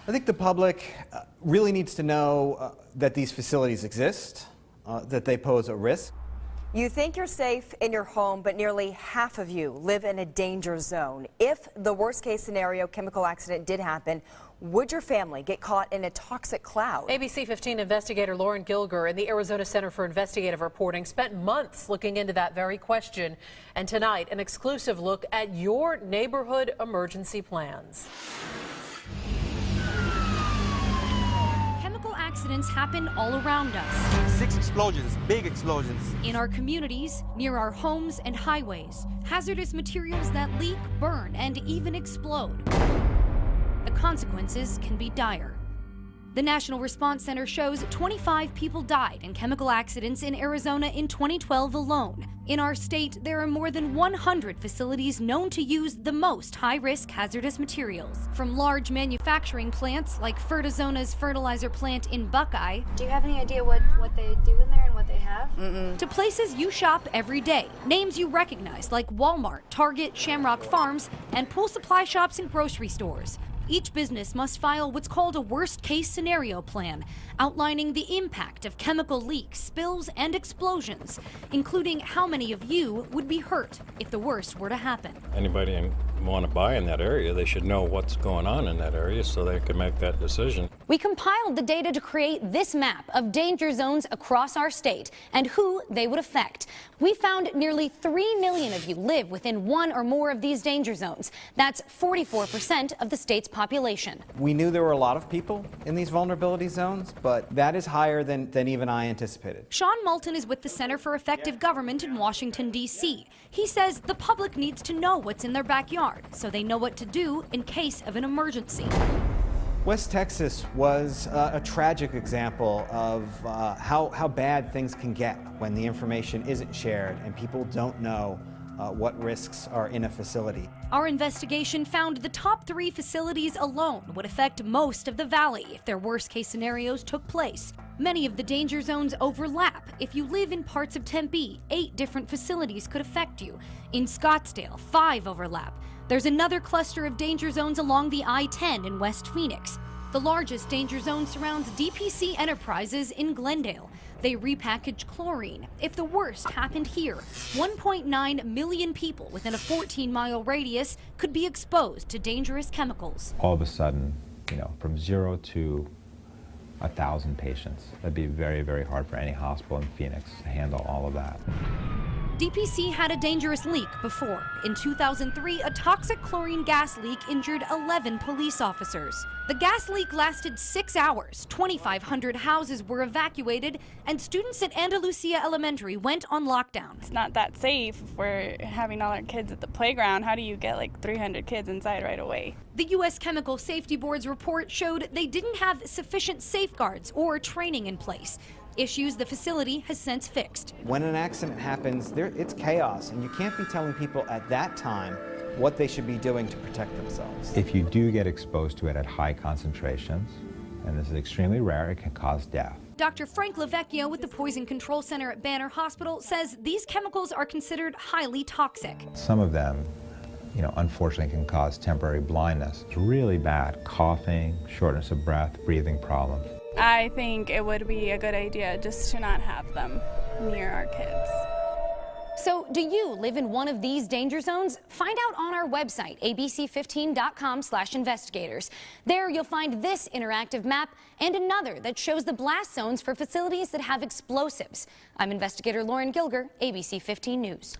I think the public really needs to know that these facilities exist, that they pose a risk. You think you're safe in your home, but nearly half of you live in a danger zone. If the worst case scenario chemical accident did happen, would your family get caught in a toxic cloud? ABC 15 investigator Lauren Gilger in the Arizona Center for Investigative Reporting spent months looking into that very question. And tonight, an exclusive look at your neighborhood emergency plans. Chemical accidents happen all around us. 6 explosions, big explosions. In our communities, near our homes and highways, hazardous materials that leak, burn, and even explode. The consequences can be dire. The National Response Center shows 25 people died in chemical accidents in Arizona in 2012 alone. In our state, there are more than 100 facilities known to use the most high-risk hazardous materials. From large manufacturing plants like Fertizona's fertilizer plant in Buckeye. Do you have any idea what they do in there and what they have? To places you shop every day. Names you recognize like Walmart, Target, Shamrock Farms, and pool supply shops and grocery stores. Each business must file what's called a worst-case scenario plan, outlining the impact of chemical leaks, spills, and explosions, including how many of you would be hurt if the worst were to happen. Anybody want to buy in that area, they should know what's going on in that area so they can make that decision. We compiled the data to create this map of danger zones across our state and who they would affect. We found nearly 3 million of you live within one or more of these danger zones. That's 44% of the state's population. We knew there were a lot of people in these vulnerability zones, but that is higher than even I anticipated. Sean Moulton is with the Center for Effective Government in Washington, D.C. He says the public needs to know what's in their backyard so they know what to do in case of an emergency. West Texas was a tragic example of how bad things can get when the information isn't shared and people don't know what risks are in a facility. Our investigation found the top 3 facilities alone would affect most of the valley if their worst-case scenarios took place. Many of the danger zones overlap. If you live in parts of Tempe, 8 different facilities could affect you. In Scottsdale, 5 overlap. There's another cluster of danger zones along the I-10 in West Phoenix. The largest danger zone surrounds DPC Enterprises in Glendale. They repackage chlorine. If the worst happened here, 1.9 million people within a 14-mile radius could be exposed to dangerous chemicals. All of a sudden, from 0 to 1,000 patients. That'd be very, very hard for any hospital in Phoenix to handle all of that. DPC had a dangerous leak before. In 2003, a toxic chlorine gas leak injured 11 police officers. The gas leak lasted 6 hours. 2,500 houses were evacuated, and students at Andalusia Elementary went on lockdown. It's not that safe if we're having all our kids at the playground. How do you get like 300 kids inside right away? The U.S. Chemical Safety Board's report showed they didn't have sufficient safeguards or training in place. Issues the facility has since fixed. When an accident happens, it's chaos, and you can't be telling people at that time what they should be doing to protect themselves. If you do get exposed to it at high concentrations, and this is extremely rare, it can cause death. Dr. Frank Lavecchio with the Poison Control Center at Banner Hospital says these chemicals are considered highly toxic. Some of them, unfortunately can cause temporary blindness. It's really bad, coughing, shortness of breath, breathing problems. I think it would be a good idea just to not have them near our kids. So, do you live in one of these danger zones? Find out on our website, abc15.com/investigators. There you'll find this interactive map and another that shows the blast zones for facilities that have explosives. I'm investigator Lauren Gilger, ABC 15 News.